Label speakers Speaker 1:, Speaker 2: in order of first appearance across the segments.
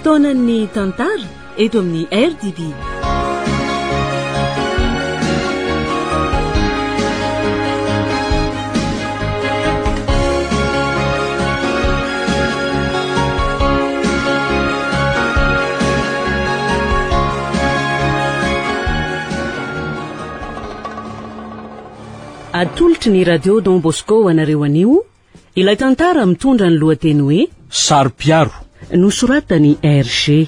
Speaker 1: fotoanan'ny tantara eto amin'ny RDB. Atolotry ny radio Don Bosco anareo anio ilay tantara mitondra ny lohateny hoe
Speaker 2: Sarom-piaro
Speaker 1: nosoratany RG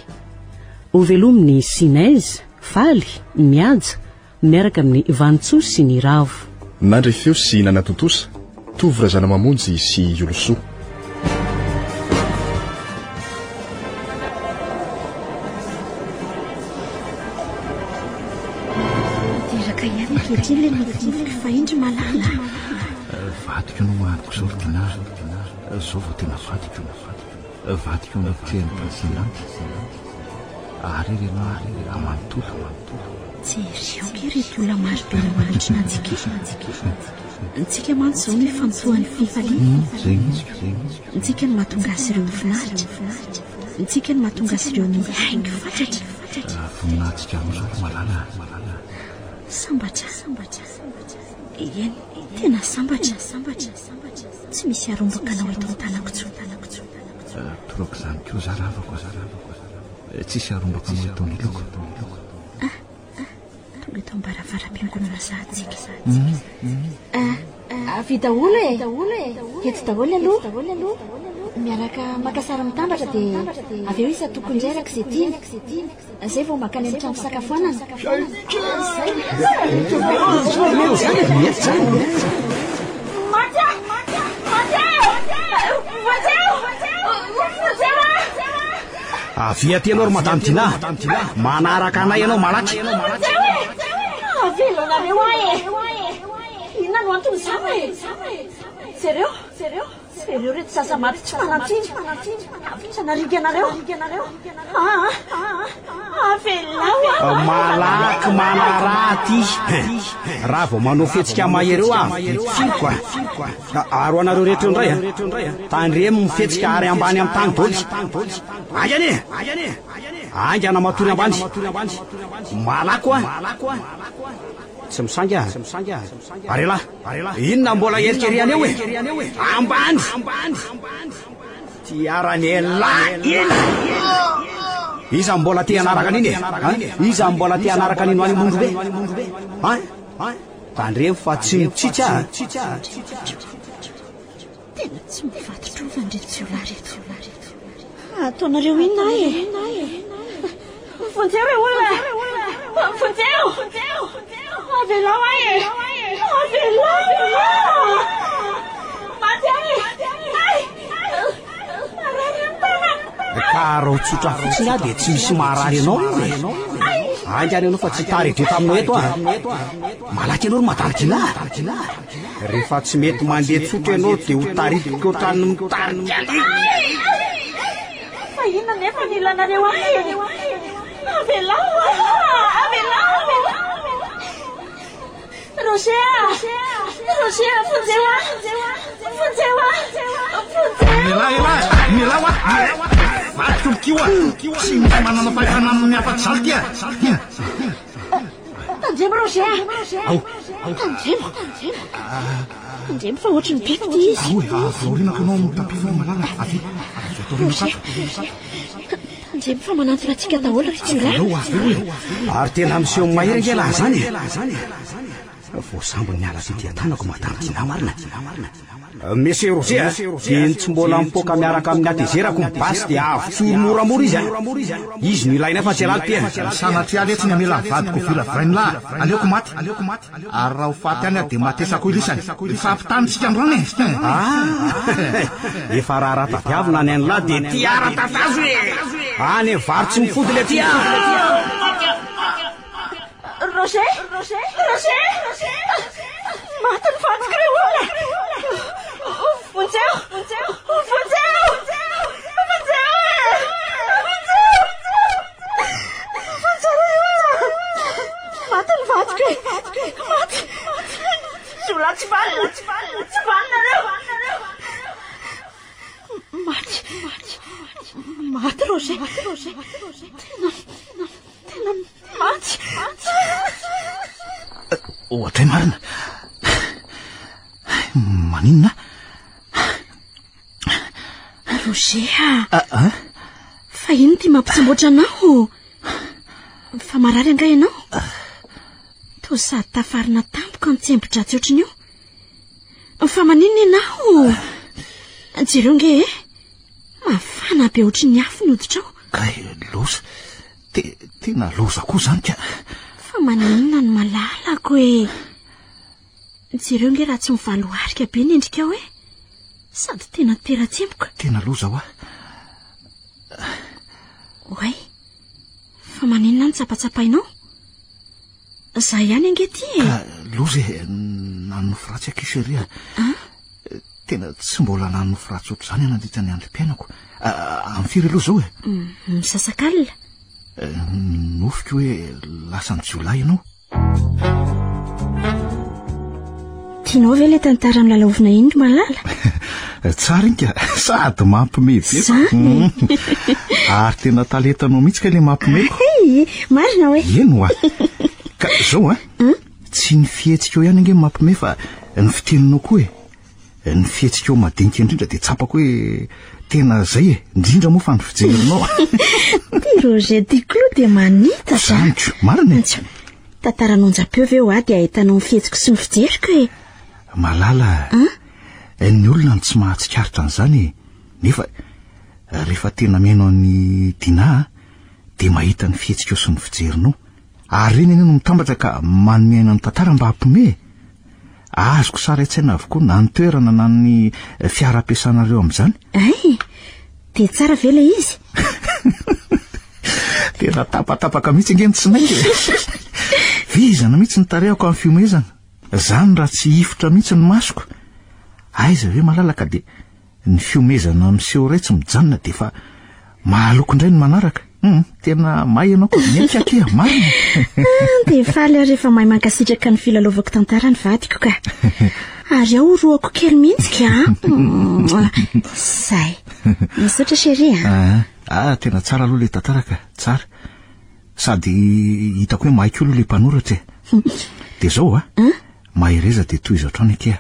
Speaker 1: ovelominy Sinez faly miaja miaraka amin'ny Vantso sy ny Ravo
Speaker 3: nandrefeo sy nanatotosa tovrazana mamonjy sy Yoloso
Speaker 4: faindry malala
Speaker 5: vadiko no mahandiko zao dinara zao vao tena vadiko na teny presidente ary renao amanontolo
Speaker 4: jerio ke reto olona maro be namantrona antsika mantsy zao ny fampoan'ny fifaliana ntsika ny mahatonga azy ireo finaritra ntsika ny mahatonga azy ireo ny haingo fatratra
Speaker 5: voninahitsika am'izao malala
Speaker 4: sambatra eny tena sambatra tsy misy arombaka anao eto an-tanako
Speaker 5: toroko zany ko zaravako tsisy arombaka anao eto ny loko
Speaker 4: tonga eto ambaravara-piangonana zahantsika avy daholo eto daholo aloha miaraka makasara mitambatra dia avy eo isa tokony indray araka izay tiany zay vao makany amin'ny trano fisakafoanana
Speaker 2: avia tianao ry madame Tina manaraka anay ianao malaky
Speaker 4: avelonareo inona no antony zava sereo reto sasa maty tsy manantsiny afitra nariga anareo
Speaker 2: malaky manaraty raha vao manao fetsika mahereo fiko aro anareo rehetra indray tandremo mifetsika ary ambany amin'ny tany boly anga namatory ambany malako tsy misanga arela inona mbola erikery aneo ambany tiarany ina iza mbola te anaraka aniny iza mbola te anaraka anino any mondro be tandremo fa tsy mitsitsy
Speaker 4: tena tsy mivatotrovandretsyolareto ataonareo inona fonjeo e olona fonjeo avelao
Speaker 2: karo tsotra fotsiny dia tsy misy maharary anao angany anao fa tsy taretre taminao eto malaky anao ry madame Tina rehefa tsy mety mandeha tsotra ianao dia ho taritiko ohatrany mitarika
Speaker 4: fa inona nefa nilanareo avelao Roger fonjeo
Speaker 5: Mila vatolokio tsy misy manana fakana amin'ny afaty zany tia
Speaker 4: Tandremo Roger Tandremo fa ohatry ny biby ty izy
Speaker 5: vaorinako anao mitapifo malala
Speaker 4: Tandremo fa manantona antsika daholo
Speaker 2: ary tena miseho mahery angela zany voasambo ny ala ty diatanako madame Tina marina Monsieur Roger dia tsy mbola mipoka miaraka amin'ny atezerako mibasy dia avy moramora izy no ilaina fa tsy alaly tia
Speaker 5: sanatria letsiny amela vadiko vila vrainla aleoko maty ary raha ho faty any dia matesako ilisany fampitanisika androany
Speaker 2: efa raha ratadiavina any an'la dia tia ratatazo any varotsy mifody le tia
Speaker 4: Roger maty ny vadiko reo fonjeo maty ny vadiko maty sola tsy valina nareo maty maty Roger. Tena maty.
Speaker 5: Ohatra marina. Maninona?
Speaker 4: Roger, fa ino ty mampisamboatra anao? Fa marary anga ianao? To sady tafarina tampoka ny tsembodratsy otriny io. Fa maninona ianao? Jereo nge mafana be otriny afo ny hoditrao.
Speaker 5: Kay loza. Tena loza koa zany ka.
Speaker 4: Fa maninona no malalako e? Jereo nge raha tsy mivaloarika be ny endrikao e? Sady tena tera-tsemboka.
Speaker 5: Tena loza hoa.
Speaker 4: Oay, fa maninona ny tsapatsapainao? Za ihany ange ty e.
Speaker 5: Ka loza e, nanofo ratsy akiseria. Tena tsy mbola nanofo ratsy otra zany nandritra ny androm-piainako. Amin'ny firy aloha zao e?
Speaker 4: Misasakalina.
Speaker 5: Nofiko hoe lasa ny Jolay ianao.
Speaker 4: Tianao ve le tantara milalaovina iny ro malala?
Speaker 5: Tsara inka, sady mampimeby. Ary tena talentanao mihitsy ka le mampimebo.
Speaker 4: Marina hoe.
Speaker 5: Eno hoa. Ka zao tsy ny fihetsika ihany ange mampime fa ny fiteninao koa e. Ny fihetsika madinika indrindra dia tsapako hoe tena zay e, indrindra moa fa ny fijerinao.
Speaker 4: Ty Roger Ticlou dia manita sa.
Speaker 5: Zaniko, marina e.
Speaker 4: Tantaran'onjam-peo ve ho dia ahitanao ny fihetsiko sy ny fijeriko e.
Speaker 5: Malala. Ny olona tsy mahatsikaritra an'izany nefa rehefa tena meno ny dina dia mahita ny fihetsika sy ny fijerinao. Ary reny no mitambatra ka manome ny tantara mba hampime. Azoko sara an-tsaina avokoa na ny toerana na ny fiara-piasanareo amin'izany.
Speaker 4: Ay, dia tsara ve le izy?
Speaker 5: Tena tapatapaka mihitsy nge ny tsinaingy. Vizana mihitsy ny tarehako amin'ny fiomezana. Zany raha tsy hifotra mihitsy ny masoko. Aiza ve malalaka dia ny fiomezana miseho ray tsy mijanona dia fa mahaloko indray ny manaraka. Tena mahay ianao koa miakaiky marina.
Speaker 4: Dia faly aho rehefa mahay mankasitraka ny filalaovako tantara ny vadiko ka. Ary aho roako kely mihitsy ka. Zay. Misaotra chérie.
Speaker 5: Tena tsara aloha le tantara ka, tsara. Sady hitako hoe mahay koa aloha le mpanoratra e. Dia zao mahay reza dia toy izao trano eke.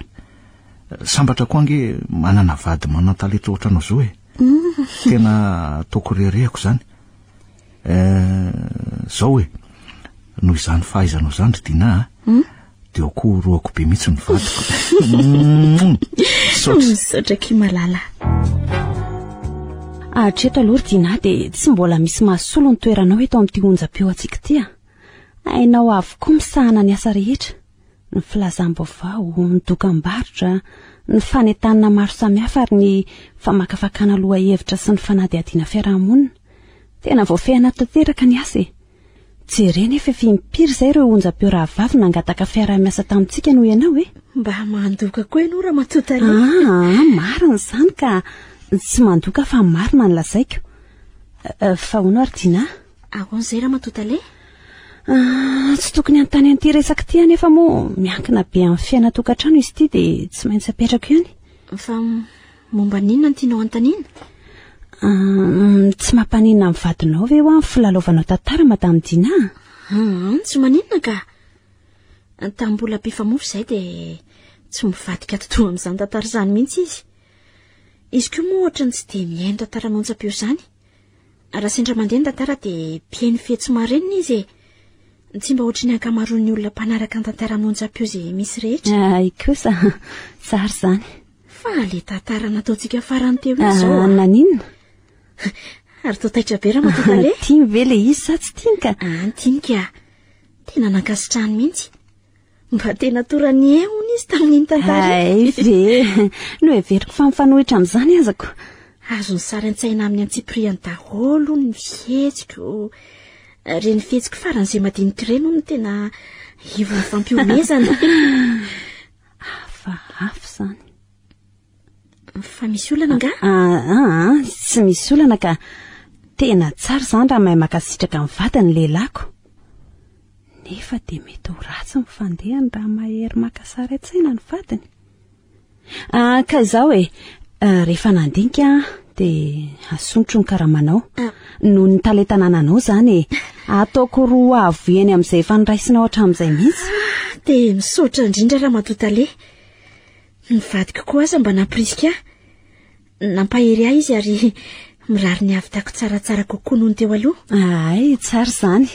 Speaker 5: Sambatra koa ange manana vady manan-talenta ohatranao zao e. Tena toko rerehako zany. Zao hoe noho izany fahaizanao zany ry Dina dia koa roako be mihitsy ny vadiko.
Speaker 4: Misaotra ki malala.
Speaker 1: Hatreto aloha ry Dina dia tsy mbola misy mahasolo ny toeranao eto amin'ity onjam-peo antsika ity a. Hainao avokoa misahana ny asa rehetra, ny filazam-baovao, ny dokam-barotra, ny fanentanana maro samihafa ary ny famakafakana loha hevitra sy ny fanadihadiana fiarahamonina. Tena voafehana tanteraka ny asa e. Jerena efa impiry izay ireo onjam-peo rahavavy nangataka fiara-miasa tamintsika noho ianao e.
Speaker 4: Mba mandoka koa ianao raha matota le.
Speaker 1: Marina izany ka tsy mandoka fa marina ny lazaiko. Fa hono ry Dina?
Speaker 4: Ahoan'izay raha matota le?
Speaker 1: Tsy tokony antany an'ity resaka ity anefa moa miankina be amin'ny fiainatokantrano izy ity dia tsy maintsy apetrako ihany.
Speaker 4: Fa momba ninona no tianao antaniana?
Speaker 1: Tsy mampaninona amin'ny vadinao ve ho amin'ny filalaovanao tantara madame Dina?
Speaker 4: Tsy maninona ka. Tambola mpifamory izay dia tsy mivadika totoa amin'izany tantara izany mihitsy izy. Izy koa moa ohatra ny tsy dia mihaino tantara nonjam-peo izany. Raha sendra mandeha ny tantara dia mpihaino fihetsy marenina izy e. Tsy mba ohatry ny ankamaroan'ny olona mpanaraka ny tantara nonjam-peo izay misy rehetra.
Speaker 1: Ai kosa, tsara izany.
Speaker 4: Fa le tantara nataontsika farany teo izao.
Speaker 1: Naninona?
Speaker 4: Ary toa taitra be raha matota le?
Speaker 1: Tiany ve le izy sa tsy tiany ka?
Speaker 4: Tiany. Tena nankasitrahany mihitsy. Mba tena torany hony izy tamin'iny tantara.
Speaker 1: Ai ve, no heveriko fa mifanohitra amin'izany azako.
Speaker 4: Azony sary an-tsaina amin'ny antsipriany daholo ny fihetsiko. Reny fihetsiko faran'izay madinika ireny no tena ivon'ny fampiomezana.
Speaker 1: Hafa izany.
Speaker 4: Fa misy olana nga?
Speaker 1: Tsy misy olana ka tena tsara izany raha mahay makasitraka amin'ny vatany lelako. Nefa dia mety ho ratsy ny fandehany raha mahery makasary an-tsaina ny vatany. Ka izao rehefa nandinika dia asontro ny karamanao noho ny talentanananao zany ataoko roa avo eny amin'izay efa niraisinao hatramin'izay mihitsy.
Speaker 4: Dia misaotra indrindra raha matotale. Nivadika koa aza mba nampirisika nampahery ahy izy ary mirary ny avitako tsaratsara kokoa noho ny teo aloha.
Speaker 1: Ay, tsara zany.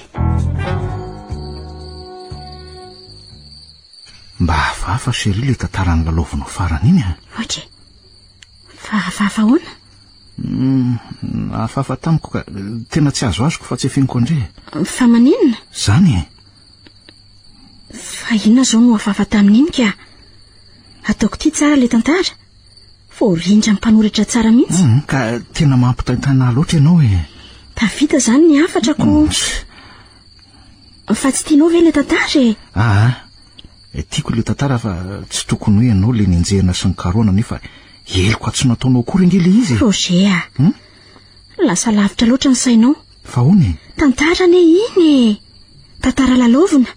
Speaker 5: Mba hafahafa Chérie le tantarany lalaovinao farany iny a.
Speaker 4: Ohatry fa hafahafa hoana?
Speaker 5: Hafahafa tamiko ka tena tsy azo azoko fa tsy efiniko andre.
Speaker 4: Fa maninona?
Speaker 5: Zany e.
Speaker 4: Fa inona zao no hafahafa tamin'iny ka? Ataoko ty tsara le tantara. Rindra mpanoratra tsara mihitsy.
Speaker 5: Ka tena mampitaintana loatra ianao e.
Speaker 4: Tafita zany ny afatrako. Fa tsy tianao ve le tantara e? Tiako le tantara fa tsy tokony hoe ianao le ninjehana sy ny karoana nefa eloko tsy nataonao kory ngely izy. Roger, lasa lavitra loatra ny sainao.
Speaker 5: Fa hono?
Speaker 4: Tantara ne iny e. Tantara lalaovina.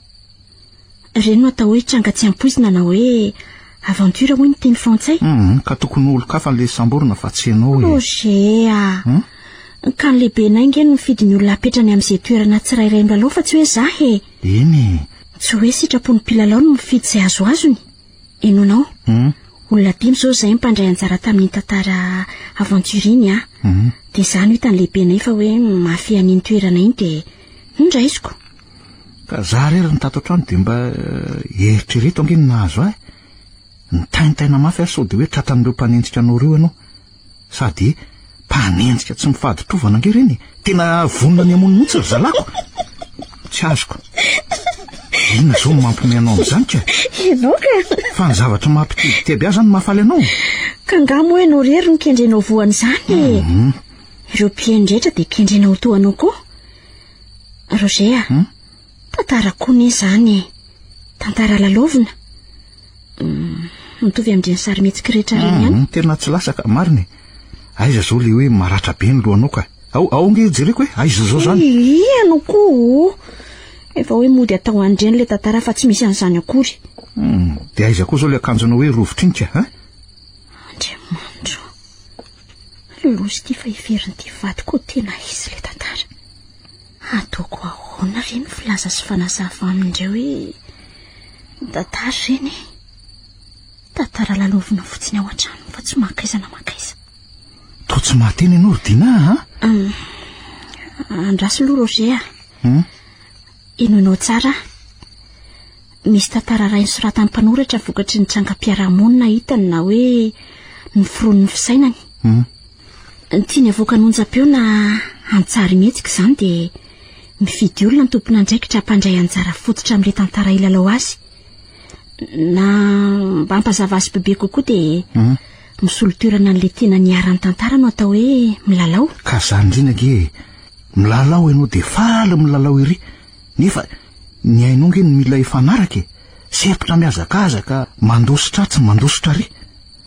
Speaker 4: Reny no atao hoe trangatsiam-poizina na hoe aventure hoy ny teny frantsay.
Speaker 5: Ka tokony olo kafa le samborona fa tsy ianao e.
Speaker 4: Roger, ka ny lehibe nainge no mifidy ny olona apetrany amin'izay toerana tsirairay milalao fa tsy hoe zah e.
Speaker 5: Eny.
Speaker 4: Tsy hoe sitrapony mpilalao no mifidy izay azoazony. Enonao? Olona dimy zao izay mpandray anjara tamin'ny tantara aventure iny a. Dia zany hitany lehibenay fa hoe mafia an'iny toerana iny dia nindraisiko.
Speaker 5: Ka za rery ny tato an-trano dia mba eritrereto angeny nahazo ahy. Nitaintaina mafy ahy sao dia hoe tratan'ireo mpanenjika anao ireo ianao. Sady mpanenjika tsy mifady tovana ange reny. Tena vonona ny amony mihitsy ry zalako. Tsy azoko. Inona zao mampiomehy anao amin'izany ka?
Speaker 4: Ianao ka?
Speaker 5: Fa ny zavatra mampitibiteby azy zany mahafaly anao.
Speaker 4: Ka angamo hoe anao rery no kendrenao voan'izany e. Ireo mpiendretra dia kendrenao toanao koa. Roger, tantara koa zany e. Tantara lalaovina. Mitovy amin'ireny sarimihetsika rehetra reny ihany.
Speaker 5: Tena tsy lasaka marina. Aiza zao le hoe maratra be ny lohanao ka. Ao nge jereko hoe aiza zao zany.
Speaker 4: Ianao koa. Efa hoe mody atao andreny le tantara fa tsy misy an'izany akory.
Speaker 5: Dia aiza koa zao le akanjonao hoe rovitrinika ha?
Speaker 4: Andriamanitro. Lolozy ty fa hiverin'ny ty vady koa tena izy le tantara. Ataoko ahoana ve ny filaza sy fanazava amindreo hoe tantara reny. Tantara lalaovina fotsiny ao an-trano fa tsy makaiza na makaiza.
Speaker 5: To tsy mahateny ianao Rodina ha?
Speaker 4: Andraso aloha Roger. Inonao tsara. Misy tantara ray nosoratan'ny mpanoratra vokatry ny trangam-piarahamonina hitany na hoe ny firon'ny fisainany. Tiany avoaka nonjam-peo na antsary mihetsika izany dia mifidy olona ny tompon'andraikitra hampandray anjara fototra amin'ilay tantara ilalao azy. Na mba hampazava azy bebe kokoa dia misolo toerana n'ilay tena niaran'ny tantara no atao hoe milalao.
Speaker 5: Ka zany indrindra nge milalao ianao dia faly milalao iry. Nefa ny ainao nge ny mila ifanaraka e. Sepotra miazakazaka mandositra tsy mandositra ry.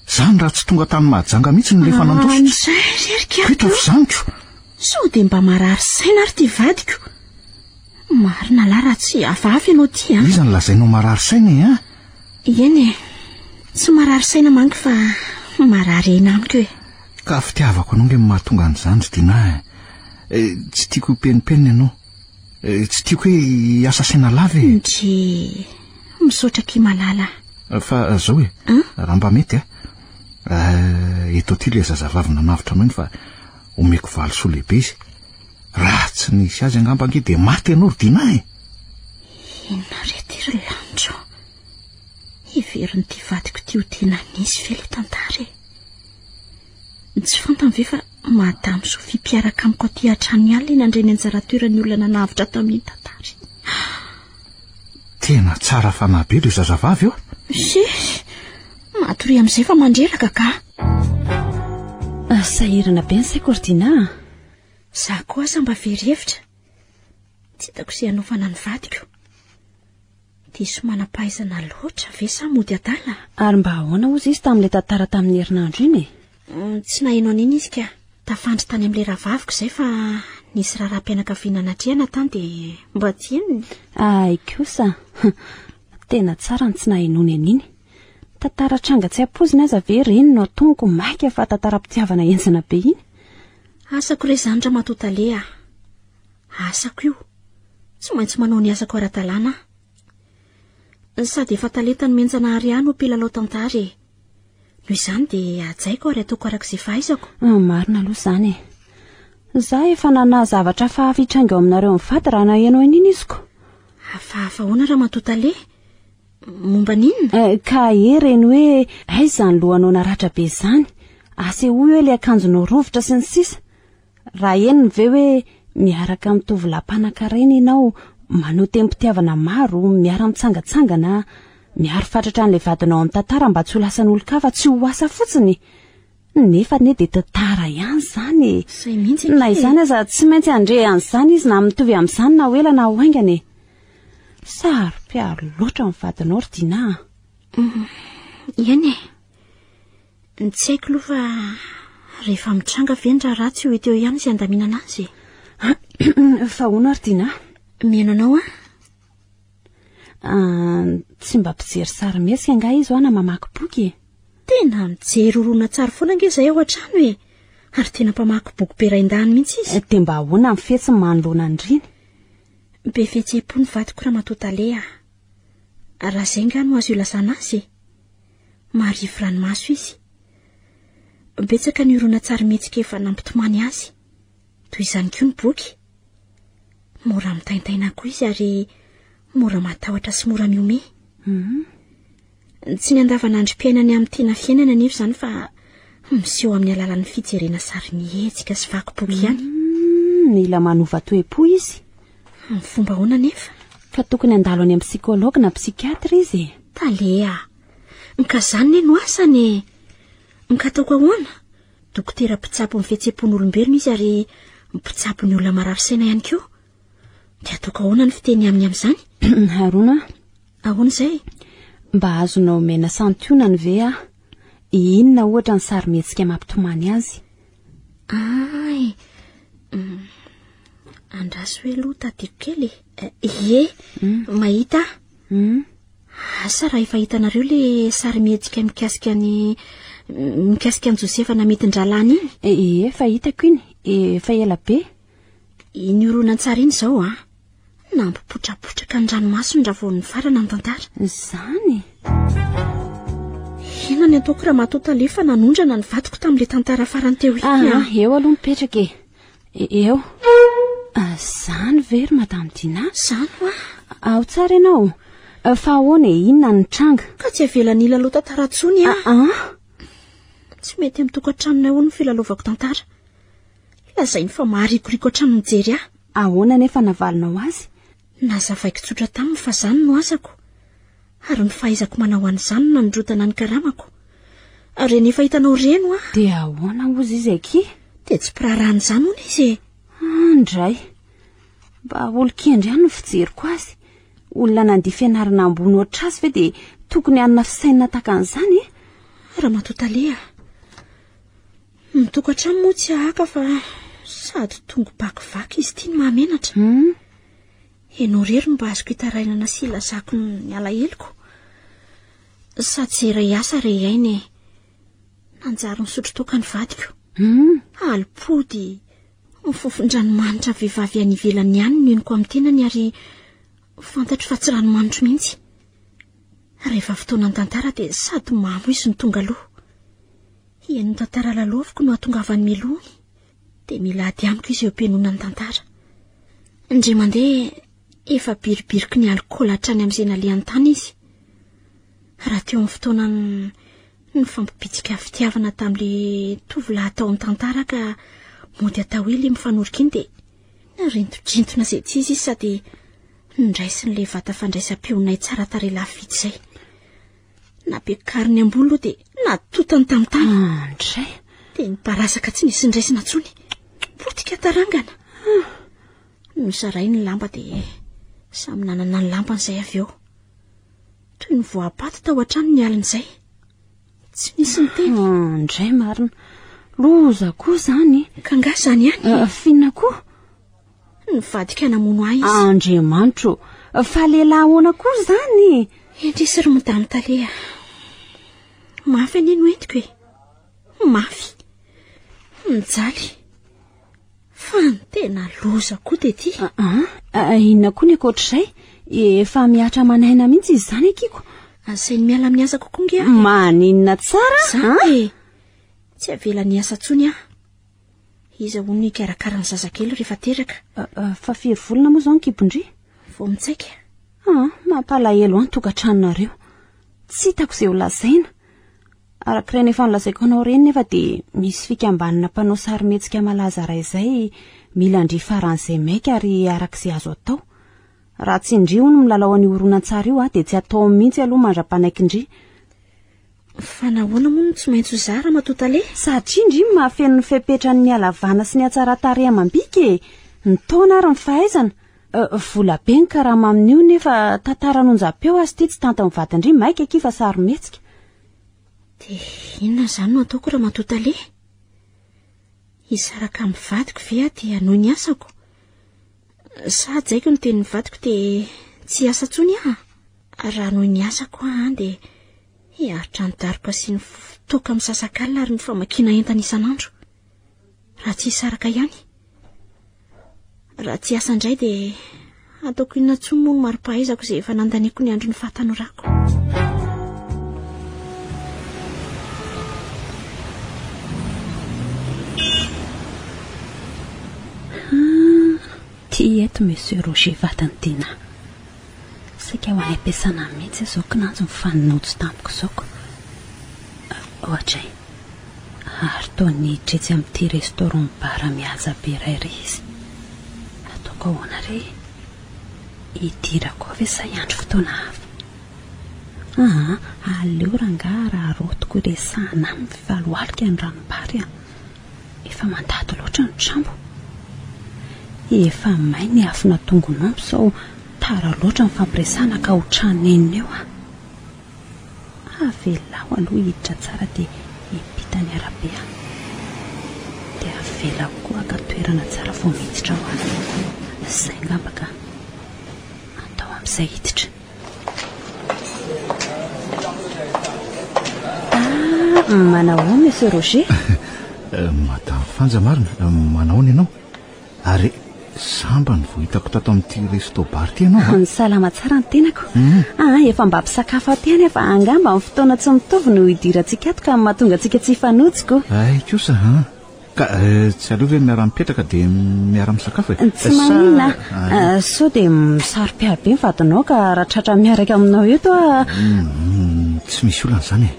Speaker 5: Zany raha tsy tonga tany mahajanga mihitsy ny lefa nandositra. Ketra fizaniko.
Speaker 4: Sao dia mba marary saina ary ty vadiko. Marina la raha tsy hafahafa ianao ty a.
Speaker 5: Iza ny lazainao marary saina e a?
Speaker 4: Eny e. Tsy marary saina manko fa marary aina amiko e.
Speaker 5: Ka fitiavako anao nge mahatonga an'izany Rodina. Tsy tiako penipeny ianao. Tsy tiako hoe hiasa saina lava e.
Speaker 4: Ndry misaotra ki malala.
Speaker 5: Fa zao e. Raha mba mety eto ty le zazavavina navitra mainy fa omeko valo soa lehibe izy. Raha tsy nisy azy angamba nge dia maty ianao Rodina e.
Speaker 4: Inona rety ry lanitro. Hiverin'ny ty vadiko ty ho tena nisy ve le tantara e. Tsy fantany ve fa madame Sophie mpiaraka amiko aty an-trano ihany le nandray ny anjara toeran'ny olona navitra tamin'ny tantara.
Speaker 5: Tena tsara fanahy be le zazavavy eo.
Speaker 4: Matory amin'izay fa mandreraka ka.
Speaker 1: Sahirana be ny saiko Rodina.
Speaker 4: Za koa aza mba very hevitra. Tsy hitako izay hanaovana ny vadiko. Diso manam-pahaizana loatra ve sa mody adala.
Speaker 1: Ary mba ahoana ozy izy tamin'ilay tantara tamin'ny herinandro iny e.
Speaker 4: Tsy nahaino an'iny izy ka. Tafandry tany amin'ilay rahavaviko izay fa nisy raharaham-pianakaviana natrehana tany dia mba tianiny.
Speaker 1: Ay kosa. Tena tsara ny tsy nahainony an'iny. Tantara tranga tsy ampozina aza ve reny no ataonko maika fa tantara-pitiavana enzana be iny.
Speaker 4: Asako ray zandra matotale asako io tsy maintsy manao ny asako ara-talàna sady efa talenta ny menjana ariano mpilalao tantara noho izany dia ajaiko ary ataoko arak'izay fahaizako.
Speaker 1: Marina aloha izany za efa nana zavatra fahafitranga eo aminareo mivady raha naheno an'iny iziko.
Speaker 4: Hafahafa hoana raha matotale momba n'inona?
Speaker 1: Ka reny hoe aiza ny lohanao naratra be izany asehoy hoe le akanjonao rovitra sy ny sisa raha eniny ve hoe miaraka mitovy lampanankarena ianao manao tempitiavana maro miara mitsangatsangana miaro fatratra an'ilay vadinao amin'ny tantara mba tsy ho lasan'olon-kafa tsy ho asa fotsiny nefa ne dia tantara ihany izany na izany aza tsy maintsy andre an'izany izy na mitovy amin'izany na hoela na ho aingany saro-piaro loatra ny vadinao ry Dina.
Speaker 4: Eny tsy haiko aloha fa rehefa mitranga vendra raha tsy ho hita eo ihany izy andaminana azy.
Speaker 1: Fa hoana ry Dina?
Speaker 4: Mihaino anao
Speaker 1: tsy mba mpijery sarimesika nga izy ho ana mamaky boky
Speaker 4: tena mijery orona tsara foana ange izay ao an-trano ary tena mpamaky boky be raindany mihitsy izy.
Speaker 1: Dia mba ahoana ny fetsy manoloana andriny?
Speaker 4: Be fihetseham-po ny vadiko raha matotale raha izay nga no azo ilazana azy maharivo ranomaso izy. Betsaka ny orona tsara mihetsika efa nampitomany azy toy izany koa ny boky mora mitaintaina koa izy ary mora matahotra sy mora miome. Tsy ny andavanandrom-piainany amin'ny tena fiainana nefa izany fa miseho amin'ny alalan'ny fijerena sary mihetsika sy vaky-boky ihany.
Speaker 1: Mila manova toe-po izy.
Speaker 4: Amin'ny fomba ahoana nefa?
Speaker 1: Ka tokony handalo any amin'ny psikologa na psikiatra izy.
Speaker 4: Talea ka izany no asany mikataoko ahoana? Dokotera mpitsapo ny fihetseham-pon'olombelona izy ary mpitsapo ny olona marary saina ihany koa. Dia ataoko ahoana ny fiteny aminy amin'izany?
Speaker 1: Harona
Speaker 4: ahoana izay?
Speaker 1: Mba azonao mena santionany ve inona ohatra ny sarimihetsika mampitomany azy?
Speaker 4: Andraso hoe aloha tadiko kely mahita asa raha efa hitanareo le sarimihetsika mikasika ny Josefa nametyn-dralany
Speaker 1: iny? Efa hitako iny efa ela be.
Speaker 4: Iny horonan-tsara iny izao nampipotrapotraka ny ranomasony raha vao ny farana ny tantara
Speaker 1: izany.
Speaker 4: Inona ny ataoko raha matotale fa nanondrana ny vadiko tamin'ilay tantara farany teo iny.
Speaker 1: Eo aloha mipetraka eo izany very Madame Dina?
Speaker 4: Izany
Speaker 1: ao tsara ianao fa ahoana inona ny tranga?
Speaker 4: Ka tsy avelany ilalao tantara tsony tsy mety amin'ny tokantranonay ho ny filalaovako tantara lazainy fa maharikoriko hatrany mijery
Speaker 1: ahoana nefa navalinao azy?
Speaker 4: Nazavaiko tsotra taminy fa izany no asako ary ny fahaizako manao an'izany no nandrotana ny karamako ary nefa hitanao reno
Speaker 1: dia ahoana ozy izy aky?
Speaker 4: Dia tsy pirarahana izany hono izy
Speaker 1: andray mba olo-kendry ihany no fijeriko azy olona nandia fianarana ambony oatra azy ve dia tokony hanana fisainana takan'izany
Speaker 4: raha matotale mitokantrano moa tsy ahaka fa sady tongo bakivaky izy tia ny mahamenatra. Ianao rery mba azoko hitarainana sy ilazako ny alaheloko sady izay iray asa ray ainy nanjary nisotro toka ny vadiko alipody mifofon-dranomanitra vehivavy any ivelany ihany no eniko amin'ny tenany ary fantatro fa tsy ranomanitro mihitsy. Rehefa fotoana ny tantara dia sady mamo izy ny tonga aloha ian'ny tantara lalaoviko no atongavany melohany dia mila ady amiko izy eo am-pianonana ny tantara. Indray mandeha efa biribiriky ny alikaola hatrany amin'izay nalehan'ny tany izy raha teo amin'ny fotoana ny fampibitsika fitiavana tamin'ilay tovolahy tao amin'ny tantara ka mody atao hoe ilay mifanorika iny dia narentodrintona izay tsy izy sady nindraisin'ilay vata fandraisam-peonay tsara tarehy lafitsy izay napiakariny ambony aloha dia natotany tamin'ny tany
Speaker 1: andray
Speaker 4: dia niparasaka tsy nisy ndraisina tsony potika tarangana nosarai ny lamba dia samy nanana ny lampany izay avy eo toy ny voapaty tao an-trano ny alin'izay tsy misy ny teny
Speaker 1: andray marina loza koa izany
Speaker 4: ka nga izany ihany
Speaker 1: finna koa
Speaker 4: nivadika namono ahy izy
Speaker 1: Andriamanitro fa lehilahy ahoana koa izany
Speaker 4: endrisy ry Madame Talea mafy aneny hoentiko mafy mijaly fa ny tena loza koa de ty.
Speaker 1: Inona koa ny akoatr'izay efa miatra manaina mihitsy izy zany akiko.
Speaker 4: Asainy miala amin'ny asa kokoa ngia.
Speaker 1: Maninona tsara
Speaker 4: zany tsy avela ny asa tsony izy ho ny karakara ny zazakely rehefa teraka.
Speaker 1: Fa firy volana moa zao ny kibondry
Speaker 4: vao mitsaika.
Speaker 1: Mampalahelo any tokantranonareo, tsy hitako izay ho lazaina. Arak'ireny efa nolazaiko anao reny nefa dia misy fikambanana mpanao sarimihetsika malaza ray izay mila andry faran'izay maika ary arak'izay azo atao. Raha tsy indrio no milalao any horonan-tsara io dia tsy atao mihitsy aloha mandra-panaikindry.
Speaker 4: Fa nahoana moa no tsy maintsy zara matotale?
Speaker 1: Satria indri mahafeno ny fepetrany ny alavana sy ny atsara-tarea amam-bika ny taona ary ny fahaizana. Vola be ny karama amin'io nefa tantaran'onjam-peo azy ity tsy tanty mivadindry maika kifa sarimihetsika.
Speaker 4: Dia inona izany no ataoko raha matotale? Hisaraka amin'ny vadiko ve dia noho ny asako? Sa jaiko ny teny vadiko dia tsy asa tsony raha noho ny asako dia hiaritra ny daroka sy ny toka amin'ny sasakalina ary ny famakiana entana isan'andro. Raha tsy hisaraka ihany, raha tsy asa indray dia ataoko inona tsony moa no marim-pahaizako izay efa nandaneko ny andro ny fahatanorako.
Speaker 1: Ty eto Monsieur Roger vatany tena saika ho any ampiasana mihitsy izao kinanjo mifaninojo tampoko izao. Ohatray ary taony tretsy amin'ity restaurant bara mihaja be iray izy. Ataoko ahoana re hidirako ave sa hiandro fotoana hafa. Aleo rangaha raha rotiko resahana amin'ny fifaloalika ny ranombary efa mandady loatra ny trambo. Efa may ny afina tongon'omby sao tara loatra ny fampiresana ka ho tranenina eo avelao aloha hiditra tsara dia hipita ny arabe dia avela koa ka toerana tsara vao miditra ho any. Izay ngambaka atao amin'izay hiditra. Manao Monsieur Roger?
Speaker 5: Madame Fanja marina, manao ny ianao? Ary samba ny vohitako tato amin'ity resto bar ty ianao.
Speaker 1: Ny salama tsara ny tenako. Efa mba mpisakafo aty any fa angamba amin'ny fotoana tsy mitovy no hidirantsika ato ka mahatonga antsika tsy hifanotsiko.
Speaker 5: Ay kosa ka tsy aleo ve miara-mipetraka dia miara-misakafo e?
Speaker 1: Tsy maninona sao dia misaro-piabe ny vadinao ka raha tratra miaraka aminao eto
Speaker 5: tsy misy olana izany e.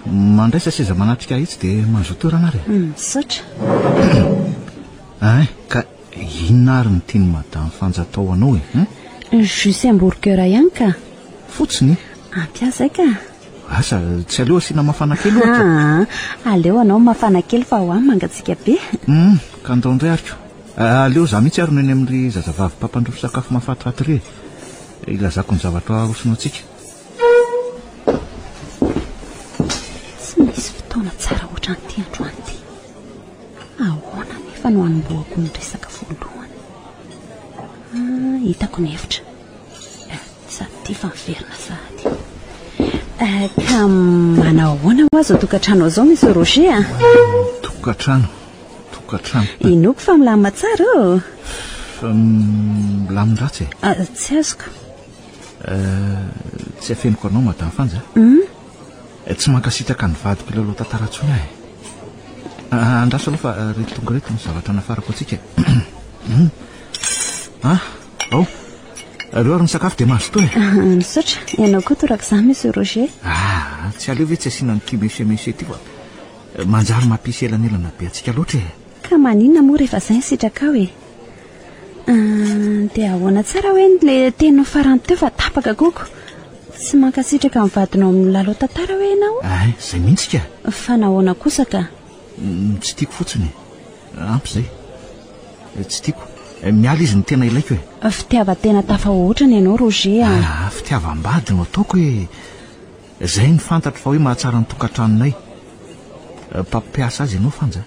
Speaker 5: Mandraisa seza manatrika itsy dia manzo toerana ary.
Speaker 1: Misaotra.
Speaker 5: Ka inona ary ny tiany Madame Fanja atao anao e?
Speaker 1: Jus hamburger ihany ka.
Speaker 5: Fotsiny?
Speaker 1: Ampiasa ka.
Speaker 5: Asa tsy aleo asiana mafana kely ohatra.
Speaker 1: Aleo anao mafana kely fa ho any mangatsika be.
Speaker 5: Ka andao indray ariko. Aleo za mihitsy ary neny amin'ilay zazavavy mpampandroso sakafo mahafatifaty re. Ilazako ny zavatra arosonao antsika.
Speaker 1: Tsy misy fotoana tsara ohatran' ity androany ity. Ahoana nefa no hanomboako ny resaka voalohany. Hitako ny hevitra. Sady ity fa miverina sady. Ka manao ahoana ho azy ao tokantranao izao Monsieur Roger?
Speaker 5: Tokantrano.
Speaker 1: Inoko fa milamina tsara ô.
Speaker 5: Milamin-dratsy e?
Speaker 1: Tsy azoko.
Speaker 5: Tsy afeniko anao Madame Fanja? Tsy mankasitraka ny vadiko ilay loha tantara intsony ahy. Andraso aloha fa reto tonga reto ny zavatra nafarako antsika. Ao, aleo ary ny sakafo dia mahazo toa e.
Speaker 1: Misaotra, ianao koa toraka izany Monsieur Roger.
Speaker 5: Tsy aleo ve tsy asiana ny kimesемese ity fa manjary mampisy elanelana be antsika loatra e.
Speaker 1: Ka maninona moa rehefa izay ny sitraka ao e? Dia ahoana tsara hoe le teny farany teo fa tapaka koko. Tsy mankasitraka ny vadinao amin'ny lalao tantara hoe ianao?
Speaker 5: Izay mihitsy ka.
Speaker 1: Fa nahoana kosa ka?
Speaker 5: Tsy tiako fotsiny. Ampy izay. Tsy tiako. Miala izy ny tena ilaiko e.
Speaker 1: Fitiavan-tena tafahoatra ny ianao Roger.
Speaker 5: Fitiavam-bady no ataoko hoe izay ny fantatra fa hoe mahatsara ny tokantranonay. Mpampiasa azy ianao Fanja.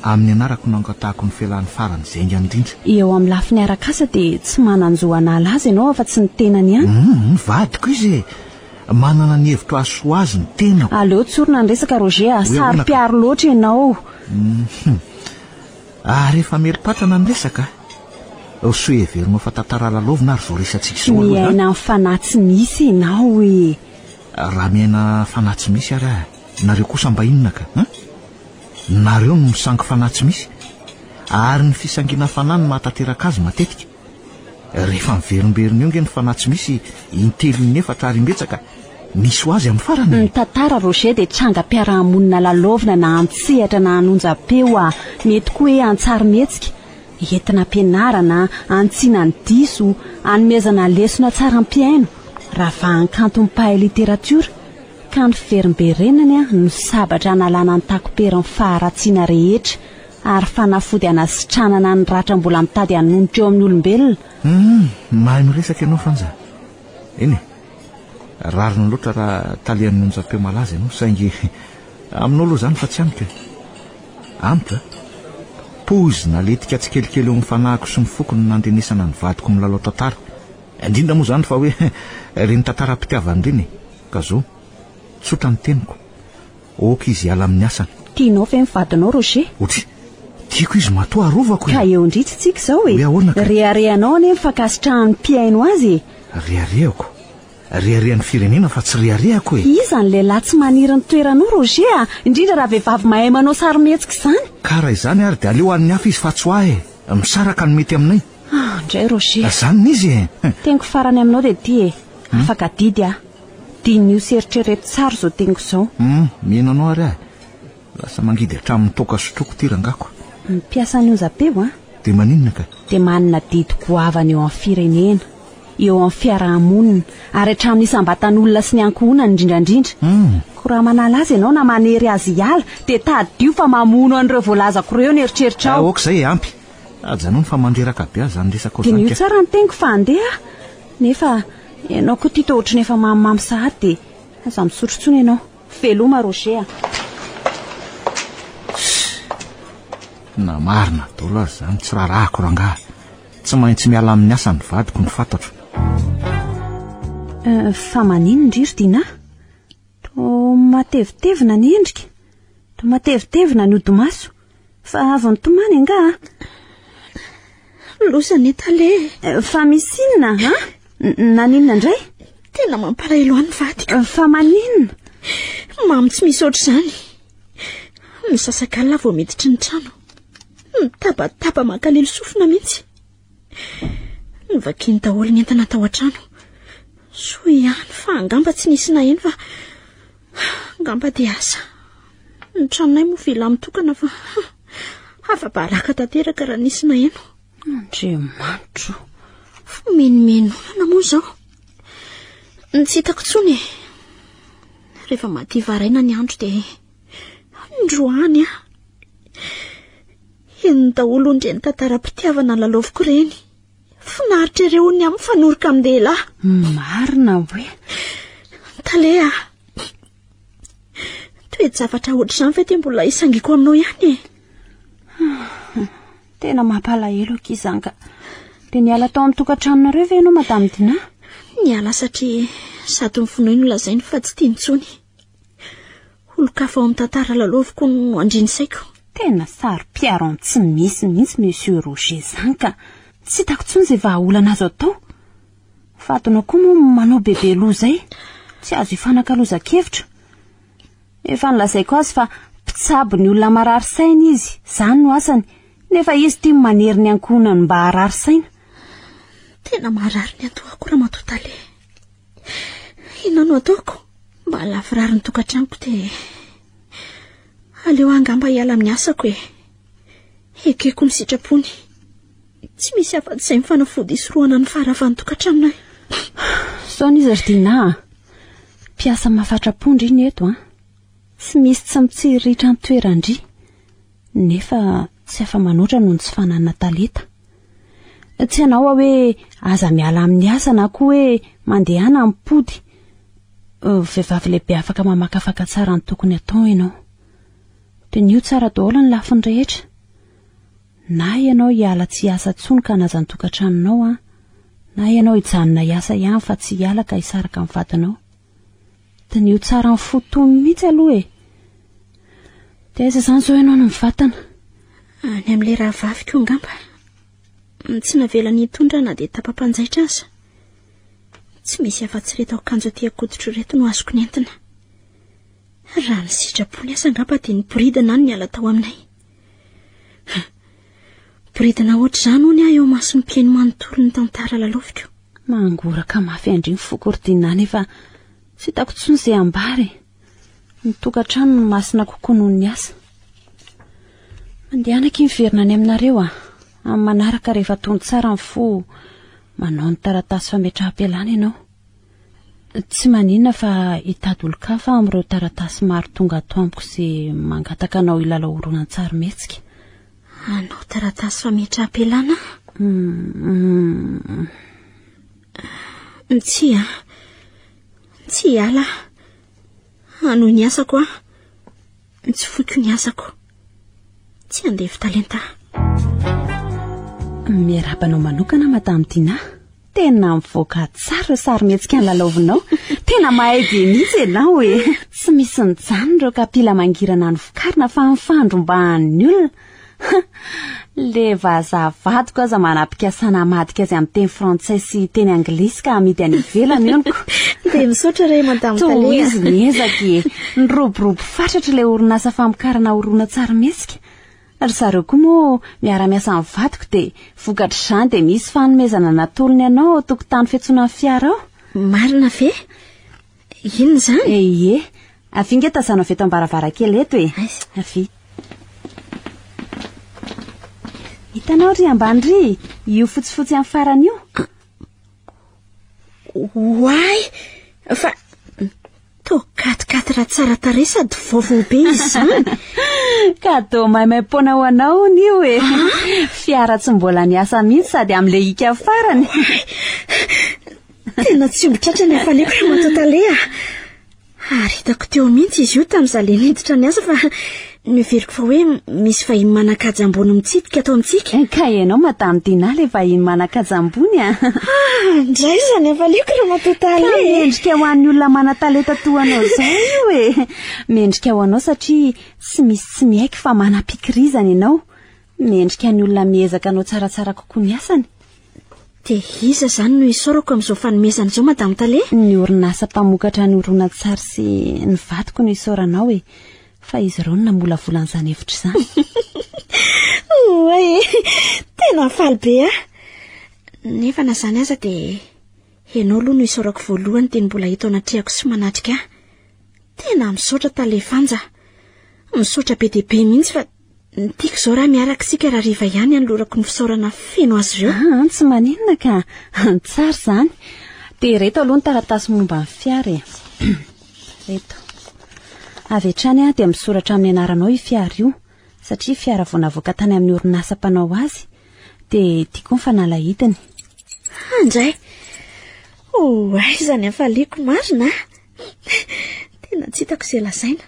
Speaker 5: Amin'ny anarako nangatahako ny fialan'ny farany zenga indrindra.
Speaker 1: Eo amin'ny lafiny arak'asa dia tsy mananjo anala azy ianao afa tsy ny tenany ihany.
Speaker 5: Ny vadiko izy manana ny hevitra aso azy ny tena.
Speaker 1: Aleo tsorina ny resaka Roger, sary piaro loatra ianao.
Speaker 5: rehefa meripatrana ny resaka so everinao fa tantara lalovina ary zao resantsika zao
Speaker 1: miaina amin'ny fanatsy misy ianao hoe
Speaker 5: raha miaina fanatsy misy ary nareo kosa mba inona ka nareo no misangy fanatsy misy ary ny fisangina fanany mahatateraka azy matetika rehefa miverimberina io nge ny fanatsy misy intelo ny efatra ary imbetsaka misy ho azy amin'ny farany
Speaker 1: ny tantara Roger dia tranga-piarahamonina lalovina na antsehatra na anonjam-peo mety koa hoe antsary-mihetsika entina ampianarana antsiana ny diso anomezana lesona tsara ampiaino raha vahankanto mpahay literatiora ka ny fiverimberenany no sabatra analana ny takoperin'ny faharatsiana rehetra ary fanafody anasitranana ny ratra mbola mitady hanonitra eo amin'ny olombelona
Speaker 5: mahay miresaka ianao fanja eny rariny loatra raha talian'ny onjam-peo malaza ianao saingy amin'olo zany fa tsy amika amika pozina letika tsy kelikely eo mifanahiko sy mifokony nandenesana ny vadiko milalao tantara indrindra moa zany fa hoe reny tantara-pitiavany reny ka zao tsotra ny teniko oka izy ala amin'ny asany
Speaker 1: tianao fe mivadinao Roger
Speaker 5: otry tiako izy matoa arovako
Speaker 1: ka eo ndritsitsika zao reharehanao ane mifankasitrahan'ny mpiaino azy
Speaker 5: rehareako reharehan'ny firenena fa tsy reharehako
Speaker 1: iza ny lehilahy tsy maniry ny toeranao Roger indrindra raha vehivavy mahay manao sary-mihetsika izany
Speaker 5: ka raha izany ary dia aleo an'ny hafa izy fa tsy ho ahy misaraka ny mety aminay
Speaker 1: indray Roger
Speaker 5: zany n'izy
Speaker 1: teniko farany aminao dia ty afaka didy dinio seritrereto tsara zao teniko zao
Speaker 5: mihinanao ary lasa mangidy hatramin'ny toka sotroko tirangako
Speaker 1: mpiasa ny onjam-peo
Speaker 5: dia maninona ka
Speaker 1: dia manana didy goavana eo amin'ny firenena eo amin'ny fiarahamonina ary hatramin'ny isambatan'olona sy ny ankohonana indrindrandrindra ko raha manala azy ianao na manery azy hiala dia tadio fa mamono an'ireo voalazako ireo ny eritreritra ao
Speaker 5: oka izay ampy ajanao ny fa mandreraka be azy zany resaka
Speaker 1: dia nio tsara ny teniko fa andeha nefa ianao koa ty tohatra nefa mamimamy sahady dia aza misotro tsony ianao veloma Roger
Speaker 5: na marina dolo azy zany tsy rarahako rangaha tsy maintsy miala amin'ny asa ny vadiko ny fantatro
Speaker 1: fa manino ndriry dina to matevitevina ny endrika to matevitevina ny odimaso fa avy ny tomany anga
Speaker 4: losany tale
Speaker 1: fa misy inona naninona indray
Speaker 4: tena mampalahelo any vadika
Speaker 1: fa maninona
Speaker 4: mamy tsy misy oatra zany misasakalina vao miditry ny trano mitabataba makalelo sofina mihitsy nyvakiny daholo ny entana tao an-trano so ihany fa angamba tsy nisy naheno fa angamba dia asa ny tranonay moa vila mitokana fa afa-baraka tanteraka raha nisy naheno
Speaker 1: Andriamanitro
Speaker 4: menomenonana moa zao tsy hitako tsony rehefa maty varaina ny andro dia ndroany eny daholo ondreny tantara-pitiavana laloviko reny finaritra ireo ny amin'ny fanoroka amin'ny dehilahy
Speaker 1: marina hoe
Speaker 4: talea toety zavatra ohatr'izany ve ty mbola isangiko aminao ihany
Speaker 1: tena mampalahelo akizanga dia niala tao amin'ny tokantranonareo ve ianao madame Dina
Speaker 4: niala satria sady mifonoiny lazainy fa tsy tiany tsony olo-kafa ao amin'ny tantara laloviko no andrinisaiko
Speaker 1: tena sary-piaro tsy misy mihitsy monsieur Roger zany ka tsy hitako tsony izay vahaolana azo atao fatinao koa moa manao bebe loha zay tsy azo hifanankalozan-kevitra efa nilazaiko azy fa mpitsabo ny olona marary saina izy zany no asany nefa izy tia manery ny ankohonany mba harary saina
Speaker 4: tena marary ny atoako raha matotale inona no ataoko mba lavirary ny tokantranoko dia aleo angamba hiala amin'ny asako ekeko ny sitrapony tsy misy afa-tsy izay mifanafody isoroana ny faravany tokantranonay
Speaker 1: saona izy rdina mpiasa mahafatrapondry iny eto tsy misy tsy mitsiritra ny toerandry nefa tsy afa manoatra noho ny tsy fananana taleta tsy anao hoe aza miala amin'ny asa na koa hoe mandehana amin'ny pody vehivavy lehibe afaka mamakafaka tsara ny tokony atao ianao dia nio tsara daholo ny lafiny rehetra na ianao hiala tsy hiasa tsony ka naza ny tokantranonao na ianao hijanona hiasa ihany fa tsy hiala ka hisaraka amin'ny vadinao dia nio tsara ny fotony mihitsy aloha dia aiza izany zao ianao no mivatana
Speaker 4: Any amin'ilay raha vavy koa ngamba. Tsy navela ny tondrana dia tapa-panjaitra aza. Tsy misy afa-tsy reto akanjo aty akoditro reto no azoko nentina. Raha ny sitrapoly asa ngamba dia ny boridana ny miala tao aminay. Boridana ohatr'izany hoy aho eo masony mpiaino manontolo ny tantara lalofiko.
Speaker 1: Mangoraka mafy andry ny fokoridina nefa tsy hitako tsony izay ambary. Ny tokantrano no masina kokoa noho ny asa. Mandehanako miverina any aminareo amin'ny manaraka rehefa tony tsara ny fo manao ny taratasy fametraha-pialana ianao. Tsy maninona fa hitady olon-kafa amin'ireo taratasy maro tonga ato amiko sy mangataka anao ilalao horonan-tsarimihetsika.
Speaker 4: Anao taratasy fametraha-pialana? Tsy ala. Ano ny asako tsy foiko ny asako. Tsy andefy talenta.
Speaker 1: Miarabanao manokana madame Tina. Tena mivoaka tsara sarimihetsika ny lalaovinao. Tena mahay be mihitsy ianao Tsy misy nijanona ireo kapila mangirana ny vokarina fa mifandrombahan'ny olona. Le vazavadiko aza manam-pikasana madika azy amin'ny teny frantsay sy teny anglisy ka amidy any ivelanyioniko.
Speaker 4: Dia misaotra ray madame Talea.
Speaker 1: Toa izy miezaka ny roborobo fatratra ilay orinasa famokarana horonan-tsarimihetsika. Ary zareo koa moa miara-miasa amin'ny vadiko dia vokatra izany dia misy fanomezana natolony ianao ao tokotany fiantsoana ny fiara ao.
Speaker 4: Marina ve? Inona izany?
Speaker 1: Ie, avy inge tazanao avy eto am-baravarakely eto avy. Hitanao ry ambany ry, io fotsifotsy amin'ny farany io.
Speaker 4: Oay, fa toa katikaty raha tsara tarehy sady vaovao be izy izany.
Speaker 1: Kadô maimaimpona ho anao io Fiara tsy mbola niasa mihitsy sady amin'ile hika farany.
Speaker 4: Tena tsy ombitratra ny afaleko raha Matataleha. Ary hitako teo mihitsy izy io tamin'izaho le niditra ny asa fa niveriko fa hoe misy vahiny manan-kaja ambony mitsidika atao amintsika.
Speaker 1: Ka ianao madame Dina le vahiny manan-kaja ambony
Speaker 4: Ndray izany afaleko raha Matataleha.
Speaker 1: Mendrika ho an'ny olona manan-talenta toa anao izao io Mendrika ho anao satria tsy misy tsy miaiky fa manam-pikirizana ianao. Mendrika ny olona miezaka anao tsaratsara kokoa ny asany.
Speaker 4: Dia iza izany no isaorako amin'izao fanomezana izao madame Talea?
Speaker 1: Ny orinasa mpamokatra ny horonan-tsary sy ny vadiko no isaoranao fa izy ireo no namolavolana izany hevitra izany.
Speaker 4: Oay, tena faly be Nefa na izany aza dia ianao aloha no isaorako voalohany dia mbola hita ao anatrehako sy manatrika. Tena misaotra Talefanja. Misaotra be dia be mihitsy fa tiako izao raha miaraka sika raha riva ihany anolorako ny fisaorana feno azy ireo.
Speaker 1: Tsy maninona ka tsara izany. Dia reto aloha ny taratasy momba ny fiara reto. Avy hatrany dia misoratra amin'ny anaranao io fiara io satria fiara vao navoaka tany amin'ny orinasa mpanao azy dia tiako ny fanalahidiny.
Speaker 4: Andray. Izany afaliako marina. Tena tsy hitako izay lazaina.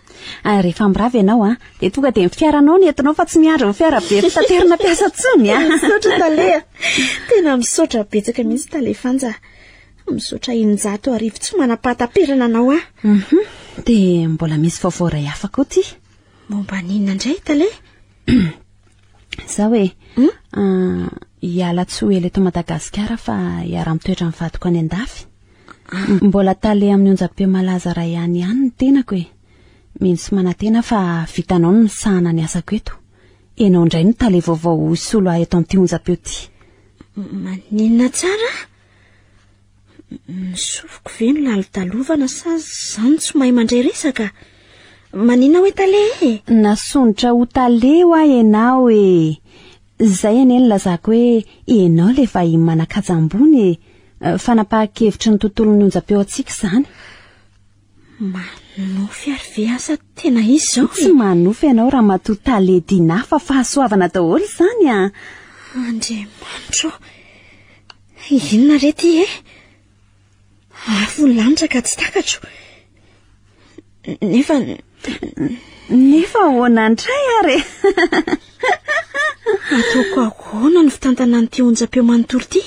Speaker 1: Rehefa mirava ianao dia tonga dia ny fiaranao ny entinao fa tsy miandry ny fiara be fitaterana mpiasa tsony.
Speaker 4: Misaotra Talea. Tena misaotra betsaka mihitsy Talefanja. Misaotra 100 arivo tsy manapahataperana anao
Speaker 1: Dia mbola misy vaovao iray hafa koa ty.
Speaker 4: Momba n'inona indray Talea?
Speaker 1: Zao hiala tsy ho ela eto Madagasikara fa hiara-mitoetra ny vadiko any an-dafy. Mbola Talea amin'ny onjam-peo malaza iray ihany ny tenako mino sy manantena fa vitanao no sahana ny asako eto. Enao indray no Talea vaovao isolo eto amin'ity onjam-peo ty.
Speaker 4: Maninona tsara? Misofiko ve no lalitalovana sa izany tsy mahay mandray resaka? Maninona hoe Talea?
Speaker 1: Nasondrotra ho Talea ho ianao Zay anie ny lazako hoe ianao le vahiny manan-kaja ambony fanapahan-kevitry ny tontolon'ny onjam-peo antsika izany.
Speaker 4: Manofy ary ve asa tena izy izao?
Speaker 1: Tsy manofy ianao raha matoa Talea Dina fa fahasoavana daholo izany
Speaker 4: Andriamanitro, inona rety Afo ny lanitra ka tsy takatro. Nefa
Speaker 1: ahoana ndray ary
Speaker 4: ataoko ahoana ny fitantana n'ity onjam-peo manontolo ity?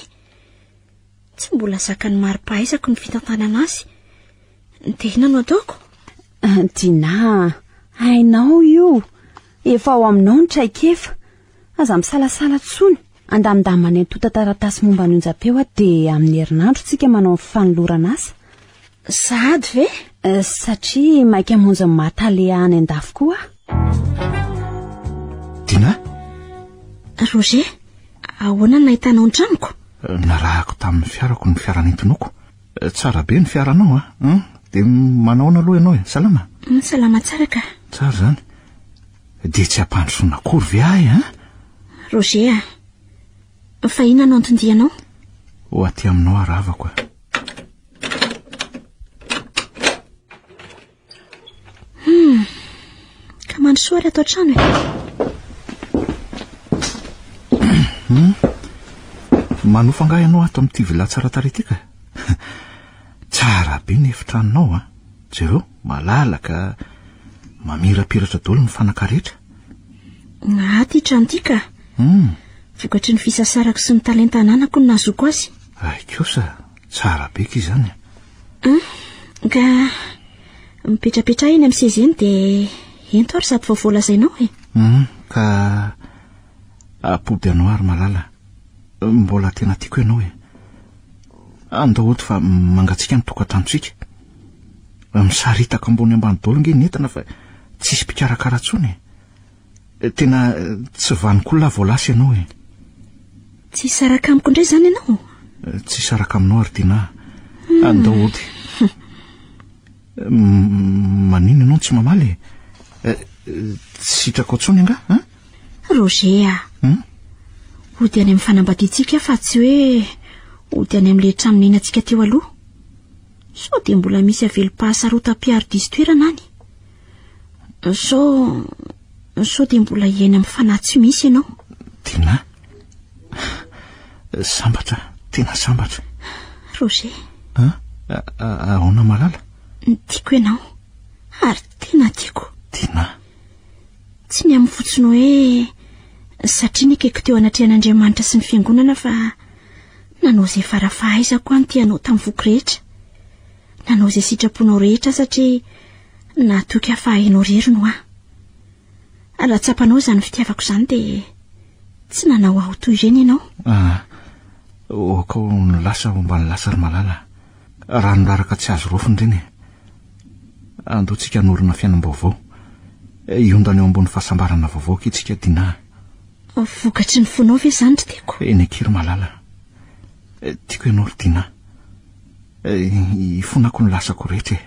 Speaker 4: Tsy mbola zakany mari-pahaizako ny fitantanana azy. Dia inona no ataoko?
Speaker 1: Dina, hainao io. Efa ao aminao ny traikefa. aza misalasala tsony andamindamany antotataratasy momba ny onjapeo dia amin'ny herinandro tsika manao fanolorana asa
Speaker 4: sahady ve
Speaker 1: satria maika monja mahataleha any andafy koa
Speaker 5: Dina
Speaker 4: Roger ahoana nahitanao an-tranoko
Speaker 5: narahako tamin'ny fiarako ny fiaranentinoko tsara be ny fiaranao dia manaona aloha ianao salama
Speaker 4: salama tsara ka
Speaker 5: tsara zany dia tsy ampandrosona akory ve ahy
Speaker 4: Roger fa inona no antondianao
Speaker 5: ho aty aminao aravako
Speaker 4: ka mandrosoary atao trano
Speaker 5: manofa angahy ianao ato amin'ity vila tsara tarehy ity ka tsara be ny efitranonao jereo malalaka mamirapiratra dolo ny fanakarehetra
Speaker 4: aty trano ity ka vokatry ny fisasarako sy ny talenta ananako no nazoko azy
Speaker 5: ay kosa tsara be ky izany
Speaker 4: ka mipetrapetra eny amin'ny sezeny dia ento ary sady vaovolazainao
Speaker 5: ka apody anao ary malala mbola tena tiako ianao andao oto fa mangatsika ny tokatranontsika misaritaka ambony ambany dolo nge nentina fa tsisy mpikarakara tsony tena tsy vanik'olona voalasy ianao
Speaker 4: tsy saraka amiko indray zany ianao
Speaker 5: tsy saraka aminao ary tena andao oty manino ianao tsy mamaly tsy hitrako tsony anga
Speaker 4: Roger ody any amin'ny fanambaditsika fa tsy hoe ody any amin'ny trano nenantsika teo aloha so dia mbola misy avelo-pahasarotam-piaro diso toerana any so dia mbola iaina amin'ny fanahy tsy misy ianao
Speaker 5: tena sambatra tena sambatra
Speaker 4: Roger
Speaker 5: ahoana malala
Speaker 4: tiako ianao ary tena tiako
Speaker 5: tena
Speaker 4: tsy ny amin'ny fotsiny hoe satria nikeko teo anatrehan'Andriamanitra sy ny fiangonana fa nanao izay farafahaizako any tianao tamin'ny voky rehetra nanao izay sitraponao rehetra satria nahatoky hafahainao rery no raha tsapanao izany fitiavako izany dia tsy nanao aho toy ireny ianao
Speaker 5: okao ny lasa omba ny lasa ry malala raha nolaraka tsy azo rofiny ireny andoantsika norona fiainam-baovao iondana eo ambony fahasambarana vaovao kitsika Dina
Speaker 4: vokatry ny fonao ve zany ry tiako
Speaker 5: eny akery malala tiako ianao ry Dina ifonako ny lasako rehetra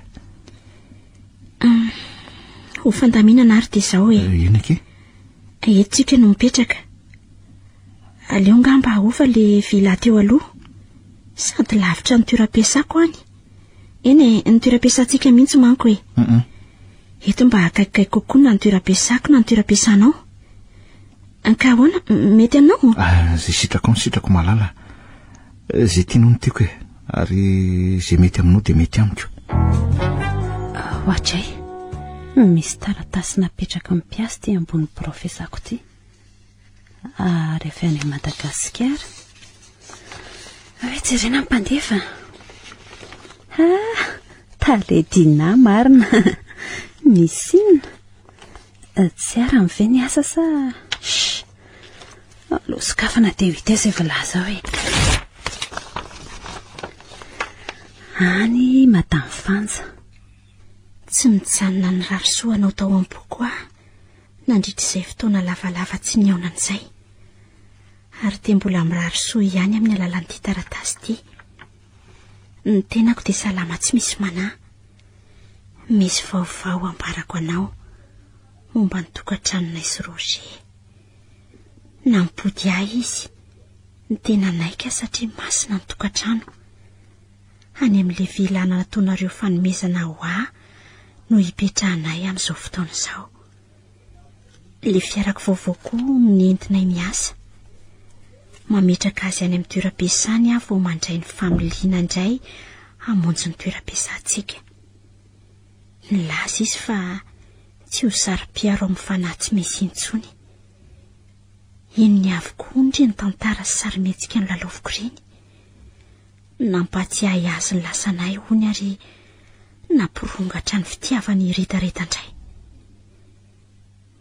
Speaker 4: ho fandaminana ary dia izao
Speaker 5: eny ake
Speaker 4: etsika no mipetraka aleo ngamba ahofa le vila teo aloha sady lavitra ny toeram-piasako any eny ny toeram-piasantsika mihitsy manko eto mba akaikikaiko kokoa na ny toeram-piasako na ny toeram-piasanao ka ahoana mety aminao
Speaker 5: zay sitrako malala zay tianao no tiako ary zay mety aminao dia mety amiko
Speaker 1: hoatray misy taratasy napetraka mipiasy ty ambony profesako ty ary avy any Madagasikara hoe jerena mpandefa taledina marina misy inona tsy ara mive ny asa sa aloha sokafana dia vitesa efa laza hoe any madamy Fanja
Speaker 4: tsy mijanona ny rarosoanao tao am-poko nandritra izay fotoana lavalava tsy niaonan'izay ary dia mbola mirarosoa ihany amin'ny alalan'ity taratasy ity ny tenako dia salama tsy misy manahy misy vaovao ambarako anao momba ny tokantranonay sy Roger nampody ahy izy ny tena naika satria masina ny tokantrano any amin'le vilana nataonareo fanomezana ho no hipetrahanay amin'izao fotoana izao le fiarako vaovao koa ny entinay miasa mametraka azy any amin'ny toeram-piasany aho vao mandray ny familiana indray hamonjy ny toeram-piasantsika nilaza izy fa tsy ho sary-piaro amin'ny fanahy tsy misy intsony inony avokoa ndre ny tantara sy sarymetsika ny lalaoviko ireny nampatsiahy azy ny lasanay hony ary nampirongatra ny fitiavany retaretandray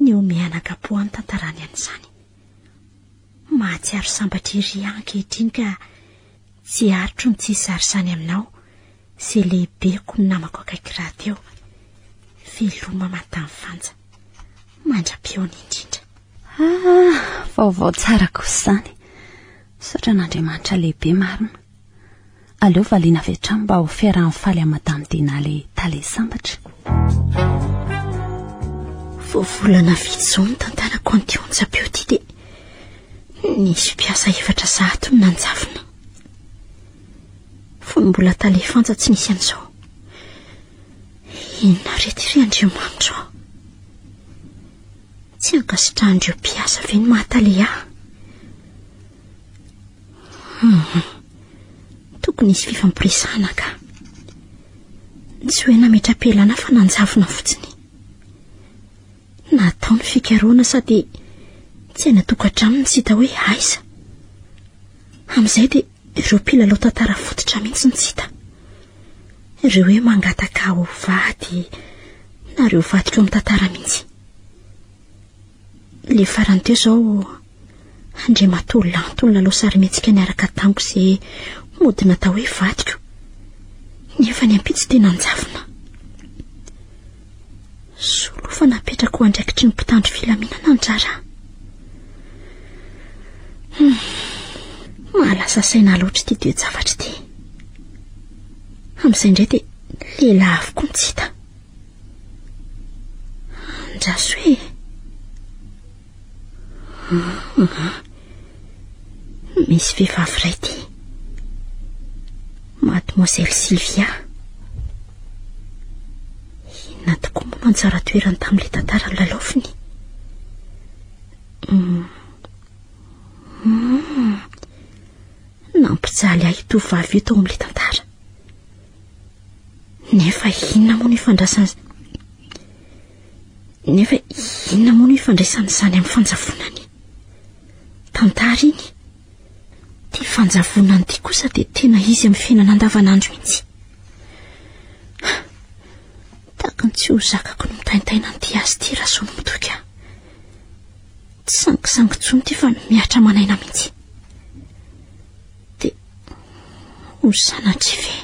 Speaker 4: ny omeanakapo any tantarany an'izany mahatsiaro sambatra iry ankehitriny ka tsy aritro ny tsy sarisany aminao izay lehibeko ny namako akaiky raha teo veloma mantany fanja mandra-peony indrindra.
Speaker 1: Vaovao tsara kosa izany, saotra n'Andriamanitra lehibe marina. Aleo valiana avy hatrany mba ho fiarahan'ny faly amin'ny madame Dina le tale sambatra.
Speaker 4: Voavolana vitsy ny tantarako an'ity onjam-peo ity dia nisy mpiasa efatra zato no nanjavona. Fony mbola tale fanja tsy nisy an'izao. Inona rety ry Andriamanitra ao? Tsy ankasitrahandreo mpiasa ve ny mahatale ahy? Tokony nisy fifampiresahana ka. Tsy hoe nametra-pelana fa nanjavona fotsiny. Natao ny fikaroana sady tsy hay natokatraminy tsy hita hoe aiza. Amin'izay dia ireo mpilalao tantara fototra mihitsy ny tsy hita. Ireo hoe mangataka ho vady na ireo vadika eo amin'ny tantara mihitsy. Le farany teo izao Andriamatao lanto ny lalao sarimihetsika niaraka tango izay mody natao hoe vadiko. Nefa ny ampitsy tena nanjavona. Solo fa napetraka ho andraikitry ny mpitandro filaminana anjara. Mahalasa saina loatra ity dia zavatra ity. Amin'izay indray dia lehilahy avokoa ny tsy hita. Andraso hoe misy vehivavy iray ity, Mademoiselle Sylvia. Inona tokoa moa no anjara toerany tamin'ilay tantara lalaofiny? Nampijaly ahy tovovavy io tao amin'ilay tantara. Nefa inona moa no ifandraisany izany amin'ny fanjavonany tantara iny? Ty fanjavonany ty kosa dia tena izy amin'ny fiainana andavanandro mihitsy. Takany tsy ho zakako ny mitaintaina ny ty azy ty raha soa no mitoky aho. Tsy sangisangy tsony ty fa miatra manaina mihitsy. Dia ho sanatry ve?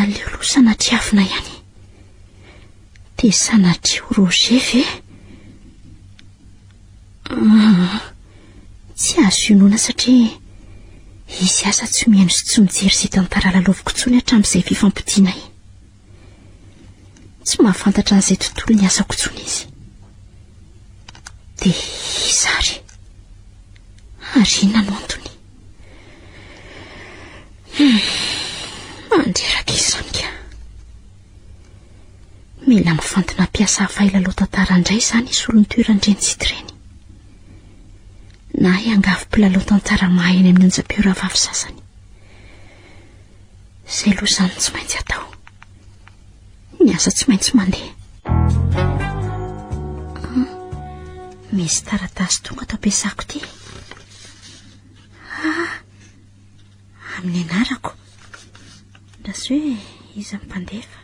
Speaker 4: Aleo aloha sanatry avina ihany. Dia sanatry ho Roger ve? Tsy azo inoana satria izy asa tsy mihaino sy tsy mijery izay tantara lalaoviko tsony hatramin'izay fifampidiana iny. Tsy mahafantatra an'izay tontolo ny asako tsony izy. Dia izary ary inona no antony? Mandreraka izany ka. Mila mifantona mpiasa hafa ilalao tantara indray izany izy olony toerandreny tsy tireny. Na hiangavy mpilalao tantara mahay any amin'ny onjam-peo rahavavy sasany. Izay aloha izany tsy maintsy atao. Ny asa tsy maintsy mandeha. Misy taratasy tonga ato ampiasako ity. Amin'ny anarako. Rasy hoe iza mpandefa.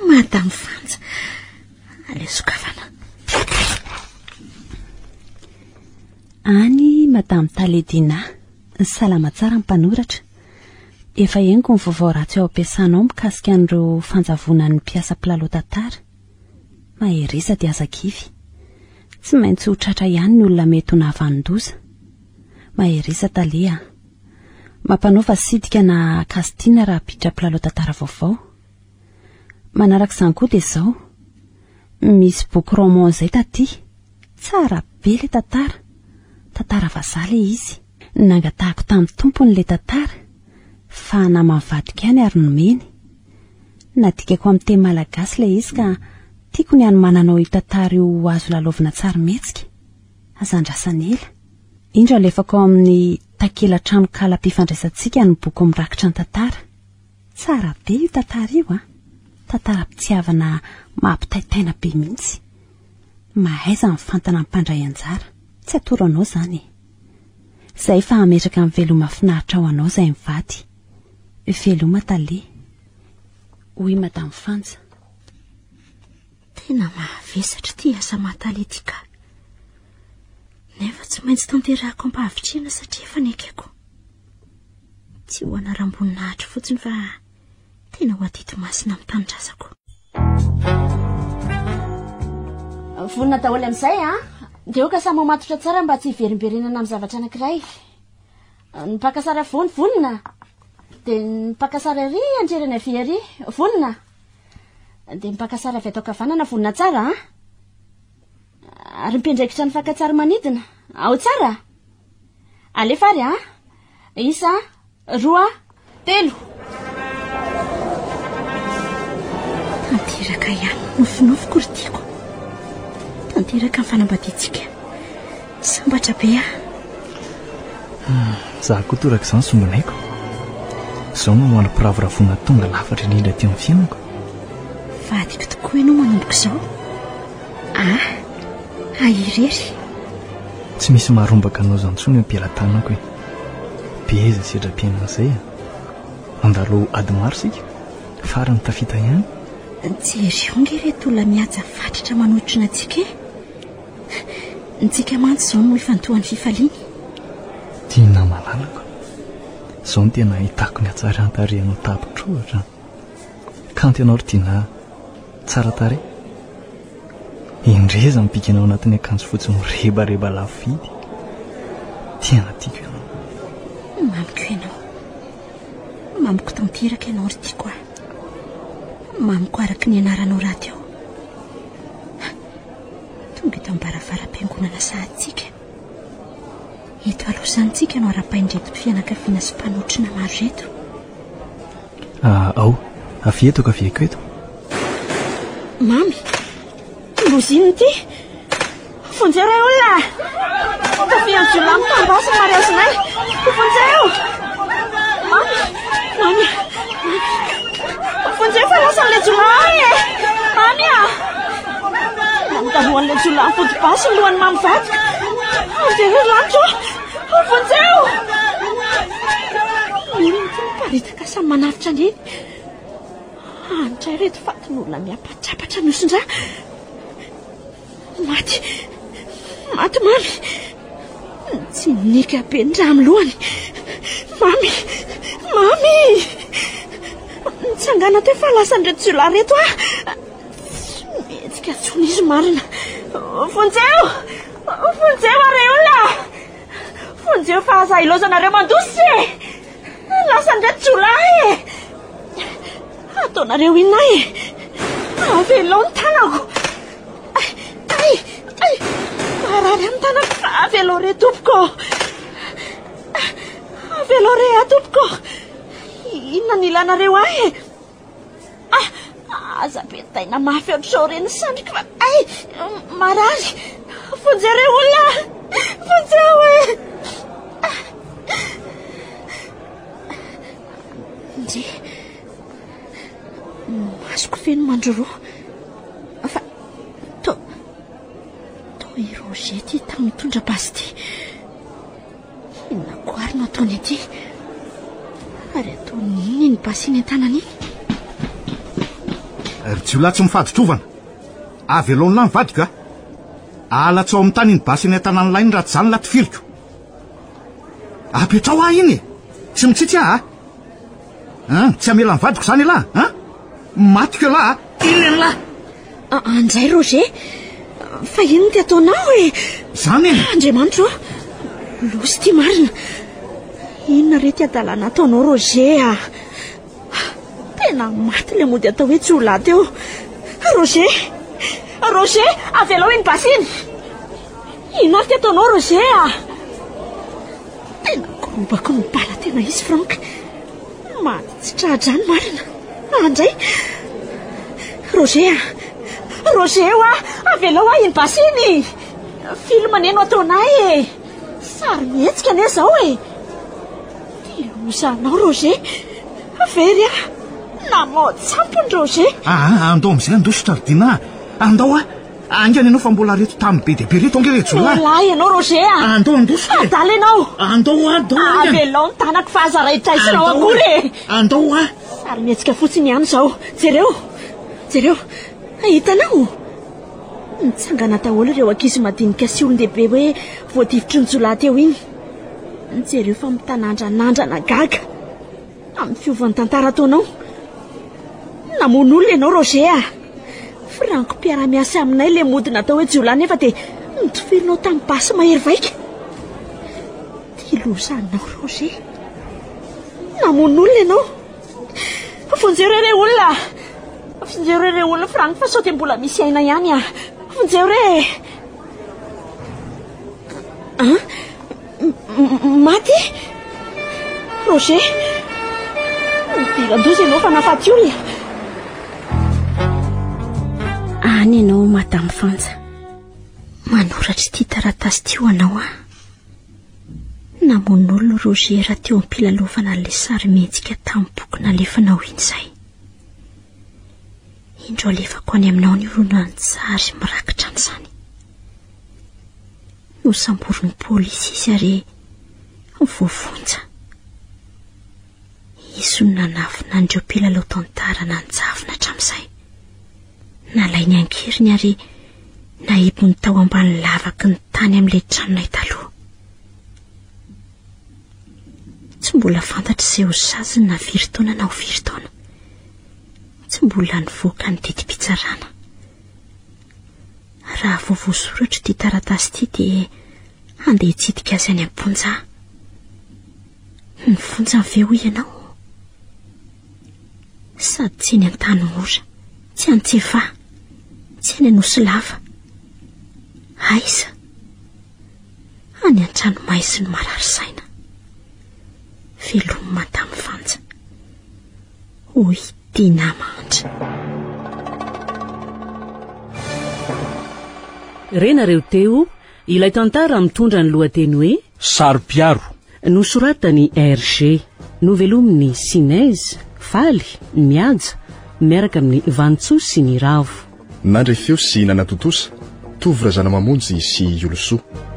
Speaker 4: Madame Fanja. Aleo sokafana.
Speaker 1: Any Madame Taledina, salama tsara ny mpanoratra. Efa henoko ny vaovao ratsy ao ampiasanao mikasika an'ireo fanjavonan'ny mpiasa mpilalao tantara. Maherisa dia azakivy. Tsy maintsy ho tratra ihany ny olona mety ho nahavanondoza. Maherisa Talia. Mampanova sidika na kastina raha pitra mpilalao tantara vaovao. Manaraka izany koa dia izao. Misy boky roman izay taty. Tsara be le tantara. Tantara vazaha le izy. Nangatahako tamin'ny tompony le tantara. Fa namavadika any ary nomeny. Nadikako amin'ny teny malagasy le izy ka tiako ny anomananao io tantara io azo lalaovina tsara mihetsika. Azandrasana ela. Indro alefako amin'ny takela-trano kala-pifandraisantsika ny boky mirakitra ny tantara. Tsara be io tantara io Tantara-pitiavana mampitaitaina be mihitsy. Mahaiza mifantana amin'ny mpandray anjara. Tsy atoro anao izany. Izay fa ametraka amin'ny veloma finaritra ao anao izay mivady. Veloma Talia. Hoy Madame Fanja.
Speaker 4: Tena mahavesatra ty asa mahataly ity ka. nefa tsy maintsy tanterahako ampahavitrina satria efa nekako tsy ho anaram-boninahitra fotsiny fa tena ho atito masina amin'ny tanindrazako.
Speaker 6: Vonina daholo amin'izay dia oka samy mamatotra tsara mba tsy hiverimberenana amin'ny zavatra anankiray. Ny pakasara vonina dia ny pakasara ry andrerana avy ary vonina dia ny pakasara avy atao kavanana vonina tsara ary mipindraikitra ny fakatsara manidina ao tsara alefary isa 2 3
Speaker 4: tanteraka ihany nofinofiko ry tiako tanteraka ny fanambadiantsika sambatra be
Speaker 7: zaho koa toraka izany sombinaiko izao no manam-piravoravoana tonga lafatra indrindra teo amin'ny fiainako.
Speaker 4: vadiko tokoa ianao manomboka izao ahirery
Speaker 7: tsy misy maharombaka anao izany intsony ampialan-tanako beza sedram-piainan'izay andalo ady maro sika farany tafita ihany
Speaker 4: jerionge reto olona mihaja fatratra manohitrina antsika ntsika mantsy izao no ifantohan'ny fifaliany
Speaker 7: tiana malalako izao no tena hitako ny atsara antarehanao tapotrohatra kanto ianao ry tiana tsara tare indreza mipika anao anatin'ny akanjo fotsy mirebareba lafo vidy tiana tiako ianao
Speaker 4: mamiko ianao mamiko tanteraka ianao ry tiako mamiko araka ny anaranao raha teo tonga eto ambaravaram-piangonana sahatsika eto alosantsika no ara-paindreto fianakaviana sy mpanotrina maro reto
Speaker 7: ao afietoko avieko eto
Speaker 6: mamy loziny ty fonjereo olona tafianjola mitambasa mariazinay fonjereo mamy fonjeo fa lasan'le jolay mamy namitaroan'le jola nyfodibasy ny lohany mamy vadika fonjereo lanitro fonjeo miparitaka samy manafitra ndreny antray reto fatin'olona miapatrapatra miosindra maty mamy tsy nika be ny raha amin'ny lohany mamy nitsangana teo fa lasan'reto jola reto metsika tsony izy marina fonjeo are olona fonjeo fa aza ilozanareo mandosy lasan'reto jola ataonareo inona avelao ny tanako marary amin'ny tanako fa avelao re tompoko avelao re tompoko inona ny ilanareo aza be taina mafy ohatr'izao reny sandriko fa marary fonjereo olona fonjeo nje masoko feno mandroroa fa to iroger ty tamin'ny mitondra basy ty inona koary no ataony aty ary ataony iny ny basy iny an-tanany iny
Speaker 5: ry jiolahy tsy mifaditrovana avelony lany vadika alatsao amin'ny tany iny basy iny an-tanany lainy raha tsy zany laty filiko apetrao iny tsy mitsitsy tsy amela ny vadiko zany lahy matiko lahy iny lahy
Speaker 4: anjay roger fa ino ty ataonao
Speaker 5: zany
Speaker 4: andriamanitro losy ty marina inona rety adalana ataonao roger tena maty le mody atao hoe jola teo roger avelao iny basy iny ino ary ty ataonao roger tena korobako ny bala tena izy frank maty tsy trahadrany marina andray roger avelao iny basy iny filmaneno ataonay sary mihetsika ane zao tilozanao roger very nanao tsampony roger
Speaker 5: andao am'izay andosotra ridina andao angany ianao fa mbola reto tamin'ny be deabe reto ange jola
Speaker 6: lahy ianao roger
Speaker 5: andao andosotra
Speaker 6: adala ianao
Speaker 5: andao
Speaker 6: avelao ny tanako fa aza rahitraisinao akory
Speaker 5: andao
Speaker 6: sary mihetsika fotsiny ihany zao jereo hitanao
Speaker 4: nitsangana daholo ireo ankizy madinika sy olon-dehibe hoe voadivitry ny jolahy teo iny. Nijery fa mitanandranandrana gaga amin'ny fiovan'ny tantara ataonao. Namono olona ianao Roger. Franko mpiara-miasa aminay le mody natao hoe jolahy nefa dia nitofirinao tamin'ny basy mahery vaika. Ilozanao Roger. Namono olona ianao. Fonjeo re olona. Fonjeo re olona Franko fa sao dia mbola misy aina ihany a. Fonjeo re. Maty? Roger? Diran-doza ianao fa nafaty olona.
Speaker 1: Any ianao Madame Fanja.
Speaker 4: Manoratra ity taratasy ty ho anao a. Namon'olona Roger raha teo ampilalofana le sary mihetsika tamin'ny boky nalefanao iny izay. Indro alefako any aminao ny olona ny sary mirakitra an'izany. Nosamborin'ny polisy izy ary voavonja. Izy no nanafina andreo mpilalao tantara nanjavona hatramin'izay. Nalainy ankiriny ary naibony tao ambany lavaky ny tany amin'ilay tranonay taloha. Tsy mbola fantatra izay ho saziny na firy taona na ho firy taona. Tsy mbola nivoaka ny didim-pitsarana. Raha vao voasoratra ity taratasy ity dia andeha hitsidika azy any am-ponja. Ny fonja aveo ianao. Sady tsy eny an-tany ora, tsy an-tseva, tsy eny anosy lava. Aiza? Any an-trano maisy ny marary saina. Velomy Madame Fanja. Hoy Tina Mandra.
Speaker 8: Renareo teo, ilay tantara mitondra ny lohateny hoe
Speaker 2: Sary-piaro.
Speaker 8: Nosoratany RG, novelominy Sinez, Faly, Miaja, miaraka amin'ny Vantso sy ny Ravo.
Speaker 3: Nandray feo sy Nanatotosa, Tovra Zanamamonjy sy Olosoa.